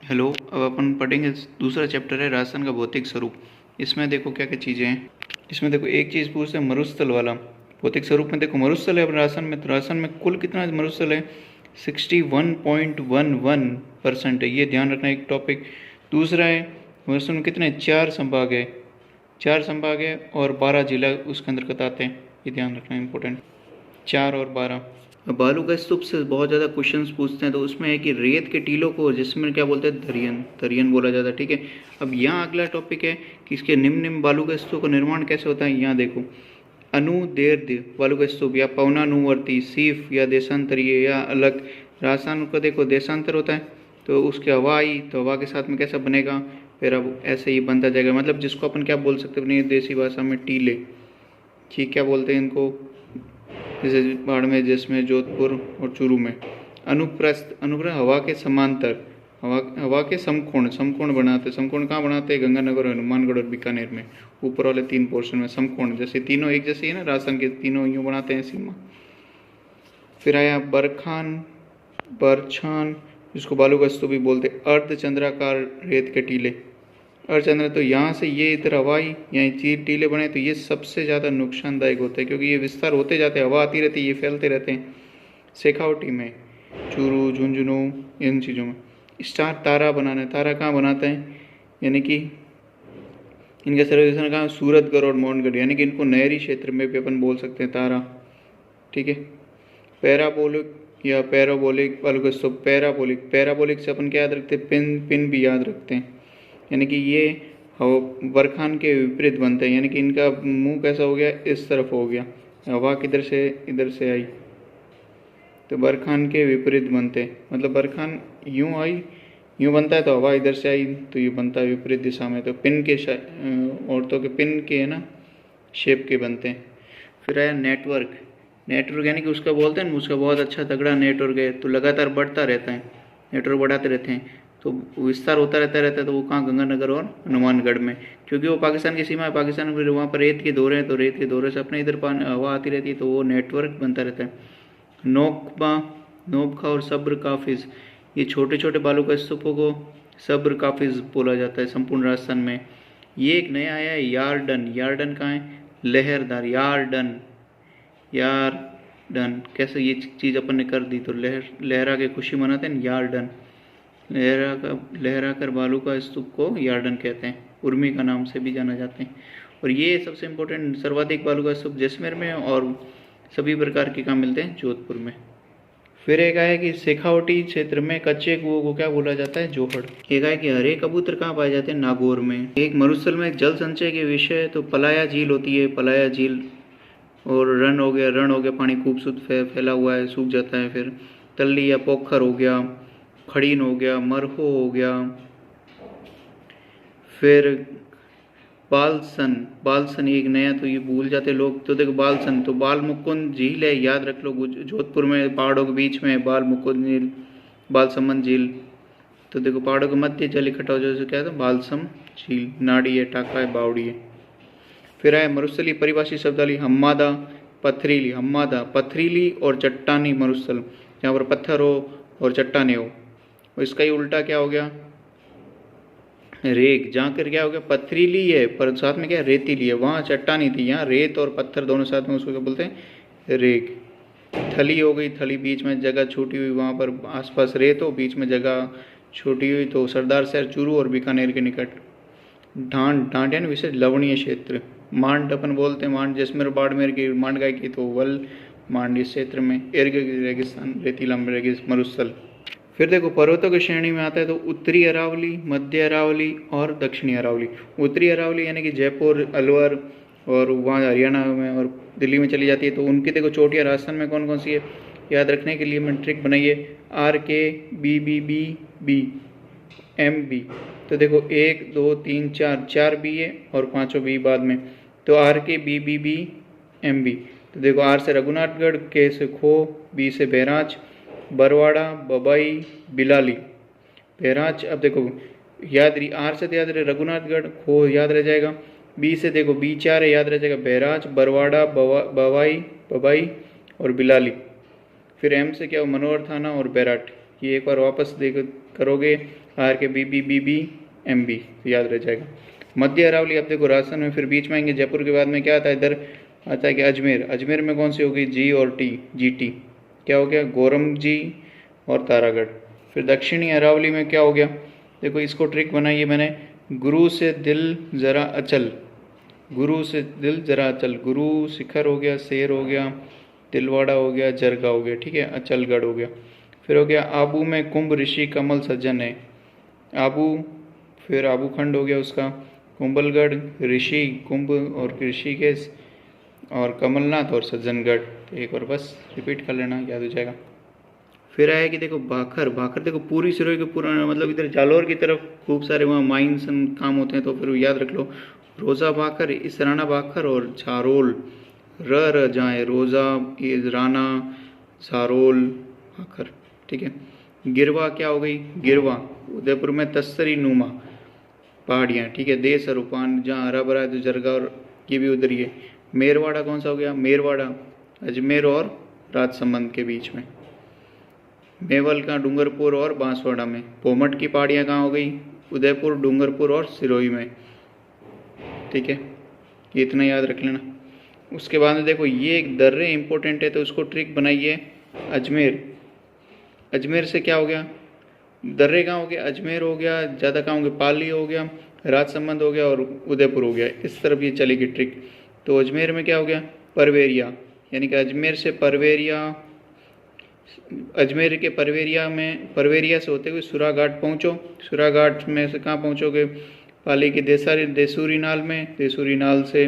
Hello. अब अपन पढ़ेंगे दूसरा चैप्टर है राजस्थान का भौतिक स्वरूप। इसमें देखो क्या क्या चीज़ें हैं। इसमें देखो एक चीज़ पूछते हैं मरुस्थल वाला। भौतिक स्वरूप में देखो मरुस्थल है अपने राजस्थान में, तो राजस्थान में कुल कितना मरुस्थल है? 61.11% है, ये ध्यान रखना एक टॉपिक। दूसरा है मरुस्थल में कितने 4 संभाग है, 4 संभाग है और 12 जिला उसके अंदर बताते हैं, ये ध्यान रखना इंपॉर्टेंट। 4 और 12। अब बालू का स्तूप से बहुत ज़्यादा क्वेश्चंस पूछते हैं, तो उसमें है कि रेत के टीलों को जिसमें क्या बोलते हैं, दरियन, दरियन बोला जाता है। ठीक है। अब यहाँ अगला टॉपिक है कि इसके निम्न निम्न बालू का स्तूप का निर्माण कैसे होता है। यहाँ देखो, अनुदैर्ध्य बालू का स्तूप या पवनानुवर्ती, सीफ या देशांतरीय या अलग। राजस्थान का देखो देशांतर होता है, तो उसके हवा आई तो हवा के साथ में कैसा बनेगा, फिर अब ऐसे ही बनता जाएगा। मतलब जिसको अपन क्या बोल सकते हैं अपनी देसी भाषा में, टीले। ठीक, क्या बोलते हैं इनको, जैसे बाड़मेर, जिसमें जोधपुर और चूरू में। अनुप्रस्थ, अनुप्रस्थ हवा के समांतर, हवा के समकोण, समकोण बनाते, समकोण कहाँ बनाते हैं, गंगानगर, हनुमानगढ़ और बीकानेर में। ऊपर वाले 3 पोर्शन में समकोण, जैसे तीनों एक जैसे है ना, राजस्थान के तीनों यूँ बनाते हैं सीमा। फिर आया बरखान, बरछान, जिसको बालू का स्तूप भी बोलते, अर्धचंद्राकार रेत के टीले। अर्धचंद्र, तो यहाँ से ये इधर हवाई यहाँ चीर टीले बने, तो ये सबसे ज़्यादा नुकसानदायक होते हैं, क्योंकि ये विस्तार होते जाते हैं, हवा आती रहती है, ये फैलते रहते हैं। शेखावटी में, चूरू, झुंझुनू, इन चीज़ों में। स्टार, तारा बनाना है। तारा कहाँ बनाते हैं, यानी कि इनका सर्वेक्षण कहाँ, सूरतगढ़ और मोहनगढ़, यानी कि इनको नहरी क्षेत्र में भी अपन बोल सकते हैं तारा। ठीक है। पैराबोलिक या पैराबोलिक बालू का स्तूप, पैराबोलिक, पैराबोलिक से अपन क्या याद रखते हैं, पिन, पिन भी याद रखते हैं, यानी कि ये बरखान के विपरीत बनते हैं, यानी कि इनका मुंह कैसा हो गया, इस तरफ हो गया, हवा किधर से, इधर से आई, तो बरखान के विपरीत बनते हैं। मतलब बरखान यूँ आई, यूँ बनता है, तो हवा इधर से आई तो ये बनता है विपरीत दिशा में, तो पिन के औरतों के पिन के है ना शेप के बनते हैं। फिर आया नेटवर्क। नेटवर्क यानी कि उसका बोलते हैं ना, उसका बहुत अच्छा तगड़ा नेटवर्क है, तो लगातार बढ़ता रहता है, नेटवर्क बढ़ाते रहते हैं, तो विस्तार होता रहता है। तो वो कहाँ, गंगानगर और हनुमानगढ़ में, क्योंकि वो पाकिस्तान की सीमा है, पाकिस्तान में वहाँ पर रेत के दौरे हैं, तो रेत के दौरे से अपने इधर हवा आती रहती है, तो वो नेटवर्क बनता रहता है। नोकबा, नोबखा और सब्र काफिज, ये छोटे छोटे बालू का स्तूपों को सब्र काफिज बोला जाता है संपूर्ण राजस्थान में। ये एक नया आया है यार्डन। यार्डन कहाँ है, लहरदार, यार्डन, यार्डन। कैसे ये चीज़ अपन ने कर दी, तो लहरा के खुशी मनाते हैं, यार्डन। लहरा कर बालू का स्तूप को यार्डन कहते हैं, उर्मी का नाम से भी जाना जाते हैं। और ये सबसे इम्पोर्टेंट, सर्वाधिक बालू का स्तूप जैसलमेर में और सभी प्रकार के काम मिलते हैं जोधपुर में। फिर एक है कि शेखावटी क्षेत्र में कच्चे कुओं को क्या बोला जाता है, जोहड़। एक है कि हरे कबूतर कहाँ पाए जाते हैं, नागौर में। एक मरुस्थल में जल संचय के विषय, तो पलाया झील होती है, पलाया झील। और रण हो गया, रण हो गया, पानी खूबसूरत फैला हुआ है, सूख जाता है। फिर तल्ली या पोखर हो गया, खड़ीन हो गया, मरहो हो गया। फिर बालसन, बालसन एक नया, तो ये भूल जाते लोग, तो देखो बालसन, तो बाल मुकुंद झील है, याद रख लो, जोधपुर में पहाड़ों के बीच में बाल मुकुंद झील, बालसमंद झील। तो देखो पहाड़ों के मध्य जल इकट्ठा हो जाए, क्या है, बालसम झील। नाड़ी है, टाका है, बावड़ी है। फिर आए मरुस्थली परिभाषी शब्दावली, हम्मादा, पथरीली, हम्मादा पथरीली और चट्टानी मरुस्थल, जहाँ पर पत्थर हो और चट्टाने हो। और इसका ही उल्टा क्या हो गया, रेग, जहाँ कर क्या हो गया, पथरीली है पर साथ में क्या रेतीली है, वहाँ चट्टानी थी, यहाँ रेत और पत्थर दोनों साथ में, उसको क्या बोलते हैं, रेग। थली हो गई, थली बीच में जगह छोटी हुई, वहाँ पर आसपास रेत हो, बीच में जगह छोटी हुई, तो सरदार शहर चूरू और बीकानेर के निकट। ढांड, ढांड यानी विशेष लवणीय क्षेत्र। मांड अपन बोलते हैं, मांड जैसलमेर बाड़मेर की मांड गाय की, तो वल मांड इस क्षेत्र में। एर्ग रेगिस्तान, रेतीला मरुस्थल। फिर देखो पर्वतों की श्रेणी में आता है, तो उत्तरी अरावली, मध्य अरावली और दक्षिणी अरावली। उत्तरी अरावली यानी कि जयपुर, अलवर और वहाँ हरियाणा में और दिल्ली में चली जाती है, तो उनकी देखो चोटियाँ राजस्थान में कौन कौन सी है, याद रखने के लिए मैंने ट्रिक बनाई है, RK BBB MB। तो देखो 1 2 3 4, 4 बी है और 5 बी बाद में, तो RK BBB MB। तो देखो आर से रघुनाथगढ़, के से खो, बी से बहराच, बरवाड़ा, बबाई, बिलाली, बहराच। अब देखो याद रही, आर से तो याद रहे रघुनाथगढ़, खो याद रह जाएगा, बी से देखो बी 4 है, याद रह जाएगा बहराच, बरवाड़ा, बवाई, बबाई और बिलाली। फिर एम से क्या हो, मनोहर थाना और बैराट। ये एक बार वापस देखो करोगे R K B B B B M B, तो याद रह जाएगा। मध्य अरावली, अब देखो राजस्थान में फिर बीच में आएंगे, जयपुर के बाद में क्या आता है, इधर आता है कि अजमेर, अजमेर में कौन सी होगी, जी और टी, जी टी, क्या हो गया, गोरम जी और तारागढ़। फिर दक्षिणी अरावली में क्या हो गया, देखो इसको ट्रिक बनाई है मैंने, गुरु से दिल जरा अचल, गुरु से दिल जरा अचल, गुरु शिखर हो गया, शेर हो गया, तिलवाड़ा हो गया, जरगा हो गया, ठीक है, अचलगढ़ हो गया। फिर हो गया आबू में कुंभ ऋषि कमल सज्जन है, आबू, फिर आबू खंड हो गया उसका, कुंभलगढ़, ऋषि कुंभ और ऋषिकेश और कमलनाथ और सज्जनगढ़। तो एक और बस रिपीट कर लेना, याद हो जाएगा। फिर आया कि देखो भाखर, भाखर देखो पूरी सिरोही के पूरा, मतलब इधर जालौर की तरफ खूब सारे वहाँ माइंस काम होते हैं, तो फिर याद रख लो, रोज़ा भाखर, इसराना भाखर और झारोल, र जाए, रोज़ा, राना, झारोल, भाखर, ठीक है। गिरवा क्या हो गई, गिरवा, उदयपुर में तस्तरी नुमा पहाड़ियाँ, ठीक है, देश रूपान, जहाँ हरा भरा है तो जरगा और ये भी उधर ही है। मेरवाड़ा कौन सा हो गया, मेरवाड़ा अजमेर और राजसमंद के बीच में। मेवल का डूंगरपुर और बांसवाड़ा में। पोमट की पहाड़ियाँ कहाँ हो गई, उदयपुर, डूंगरपुर और सिरोही में, ठीक है, ये इतना याद रख लेना। उसके बाद में देखो ये एक दर्रे इंपॉर्टेंट है, तो उसको ट्रिक बनाइए, अजमेर, अजमेर से क्या हो गया, दर्रे कहाँ हो गया, अजमेर हो गया, ज़्यादा कहाँ हो गया, पाली हो गया, राजसमंद हो गया और उदयपुर हो गया, इस तरफ ये चलेगी ट्रिक। तो अजमेर में क्या हो गया, परवेरिया, यानी कि अजमेर से परवेरिया, अजमेर के परवेरिया में, परवेरिया से होते हुए सुराघाट पहुँचो, सुराघाट में से कहाँ पहुँचोगे, पाली के देसूरी नाल में, देसूरी नाल से,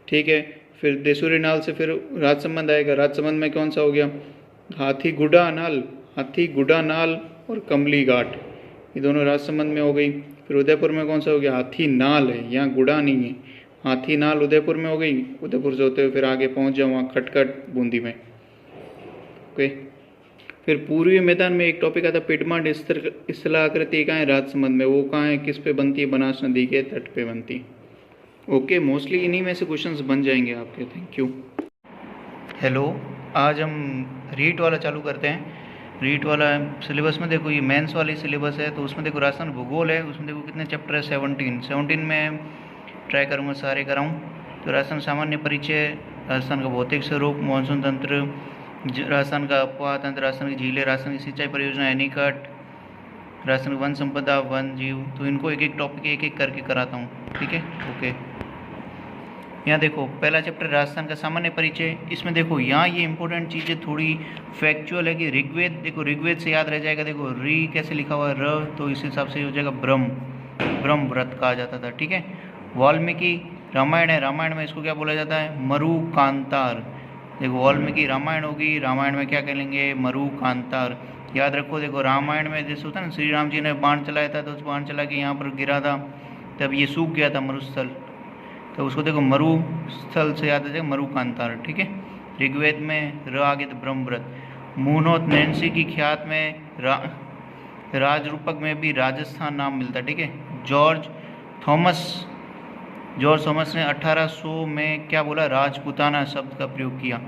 ठीक है, फिर देसूरी नाल से फिर राजसमंद आएगा, राजसमंद में कौन सा हो गया, हाथीगुड़ा नाल, हाथीगुड़ा नाल और कमली घाट, ये दोनों राजसमंद में हो गई। फिर उदयपुर में कौन सा हो गया, हाथी नाल है, यहाँ गुड़ा नहीं है, हाथी नाल उदयपुर में हो गई, उदयपुर से होते हुए फिर आगे पहुँच जाओ वहाँ खटखट बूंदी में, ओके। फिर पूर्वी मैदान में एक टॉपिक आता है पिडमांड स्थलाकृति कहाँ है, राजसमंद में, वो कहाँ है, किस पे बनती है, बनास नदी के तट पे बनती है, ओके। मोस्टली इन्हीं में से क्वेश्चंस बन जाएंगे आपके, थैंक यू। हेलो, आज हम रीट वाला चालू करते हैं। रीट वाला सिलेबस में देखो ये मेंस वाली सिलेबस है, तो उसमें देखो राजस्थान भूगोल है, उसमें देखो कितने चैप्टर है, 17 में ट्राई करूँगा सारे कराऊँ। तो राजस्थान सामान्य परिचय, राजस्थान का भौतिक स्वरूप, मानसून तंत्र, राजस्थान का अपवाह तंत्र, राजस्थान की झीलें, राजस्थान की सिंचाई परियोजना, एनीकट, राजस्थान वन संपदा, वन जीव, तो इनको एक एक टॉपिक एक एक करके कराता हूँ, ठीक है, ओके। यहाँ देखो पहला चैप्टर राजस्थान का सामान्य परिचय, इसमें देखो यहाँ ये इंपॉर्टेंट चीज़ें थोड़ी फैक्चुअल है कि ऋग्वेद, देखो ऋग्वेद से याद रह जाएगा, देखो री कैसे लिखा हुआ है, र, तो इस हिसाब से हो जाएगा ब्रह्म, ब्रह्म व्रत कहा जाता था, ठीक है। वाल्मीकि रामायण है, रामायण में इसको क्या बोला जाता है, मरु कांतार, देखो वाल्मीकि रामायण होगी, रामायण में क्या कहेंगे, मरु कांतार, याद रखो। देखो रामायण में जैसे होता है ना, श्री राम जी ने बाण चलाया था, तो उस बाण चला के यहाँ पर गिरा था, तब ये सूख गया था मरुस्थल, तो उसको देखो मरुस्थल से याद आ जाएगा, मरु कांतार, ठीक है। ऋग्वेद में र आगे तो ब्रह्मव्रत। मूनोत नैन्सी की ख्यात में राजरूपक में भी राजस्थान नाम मिलता है, ठीक है। जॉर्ज थॉमस ने 1800 में क्या बोला, राजपुताना शब्द का प्रयोग किया,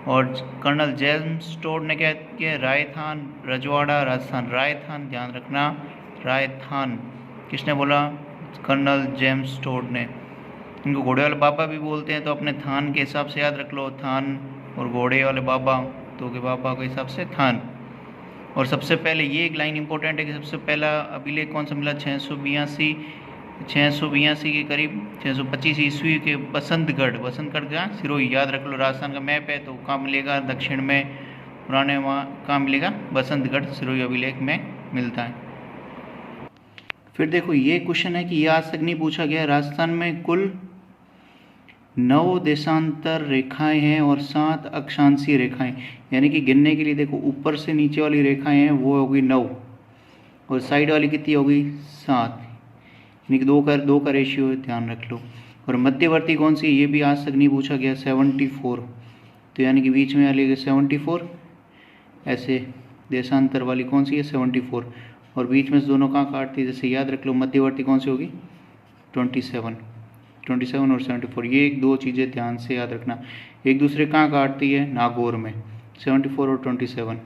और कर्नल जेम्स टोड ने क्या किया, रायथान, रजवाड़ा, राजस्थान, रायथान, ध्यान रखना, रायथान किसने बोला, कर्नल जेम्स टोड ने। इनको घोड़े वाले बाबा भी बोलते हैं, तो अपने थान के हिसाब से याद रख लो, थान, और घोड़े वाले बाबा, तो के बाबा के हिसाब से थान। और सबसे पहले ये एक लाइन इंपॉर्टेंट है कि सबसे पहला अभिलेख कौन सा मिला, 682 के करीब, 625 ईस्वी के बसंतगढ़ का सिरोही, याद रख लो। राजस्थान का मैप है तो कहाँ मिलेगा, दक्षिण में, पुराने वहाँ कहाँ मिलेगा, बसंतगढ़ सिरोही अभिलेख में मिलता है। फिर देखो ये क्वेश्चन है कि ये आज तक नहीं पूछा गया, राजस्थान में कुल 9 देशांतर रेखाएं हैं और 7 अक्षांशीय रेखाएं, यानी कि गिनने के लिए देखो ऊपर से नीचे वाली रेखाएं हैं वो होगी 9 और साइड वाली कितनी होगी 7, यानी कि 2 का रेशियो है, ध्यान रख लो। और मध्यवर्ती कौन सी, ये भी आज तक नहीं पूछा गया, 74, तो यानी कि बीच में वाली 74, ऐसे देशांतर वाली कौन सी है 74, और बीच में से दोनों कहाँ काटती है, जैसे याद रख लो मध्यवर्ती कौन सी होगी 27 और 74, ये 2 चीज़ें ध्यान से याद रखना, एक दूसरे कहाँ काटती है, नागौर में, 74 और 27।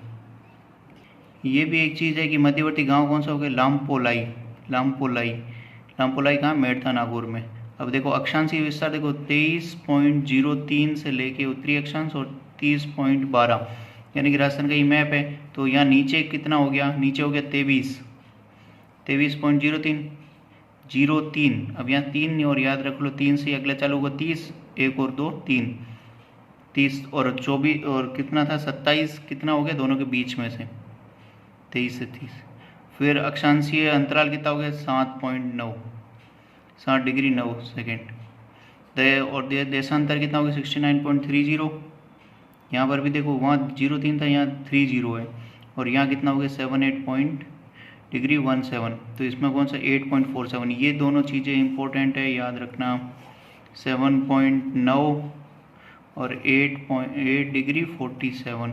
ये भी एक चीज़ है कि मध्यवर्ती गांव कौन सा हो गया, लामपोलाई। लामपोलाई, लामपोलाई कहाँ, मेड़ता नागौर में। अब देखो अक्षांशीय विस्तार देखो 23.03 से लेके उत्तरी अक्षांश और 30.12, यानी कि राजस्थान का ये मैप है। तो यहाँ नीचे कितना हो गया, नीचे हो गया 23.03। अब यहाँ 3 नहीं, और याद रख लो 3 से अगला चालू होगा 30, 1 और 2 3, 30 और 24 और कितना था 27, कितना हो गया दोनों के बीच में से 23 से 30। फिर अक्षांशीय अंतराल कितना हो गया 7.9, 7 डिग्री 9 सेकेंड। और देशांतर कितना हो गया 69.30। यहाँ पर भी देखो वहाँ 03 था, यहाँ 30 है, और यहाँ कितना हो गया 78.17। तो इसमें कौन सा 8.47, ये दोनों चीज़ें इंपॉर्टेंट है, याद रखना। 7.9 और 8.8 डिग्री 47।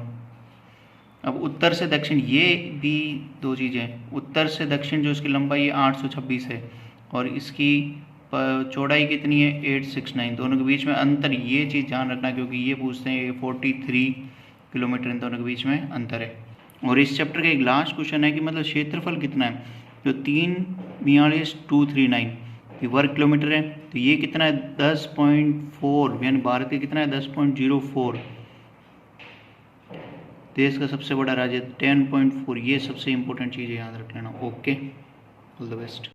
अब उत्तर से दक्षिण, ये भी दो चीज़ें, उत्तर से दक्षिण जो इसकी लंबाई है 826 है, और इसकी चौड़ाई कितनी है 869। दोनों के बीच में अंतर, ये चीज़ ध्यान रखना क्योंकि ये पूछते हैं 43 किलोमीटर इन दोनों के बीच में अंतर है। और इस चैप्टर का एक लास्ट क्वेश्चन है कि मतलब क्षेत्रफल कितना है, जो 34239 ये वर्ग किलोमीटर है, तो ये कितना है 10.4, यानी भारत का कितना है 10.04। देश का सबसे बड़ा राज्य 10.4, ये सबसे इंपॉर्टेंट चीज़ याद रख लेना। Okay, all the best.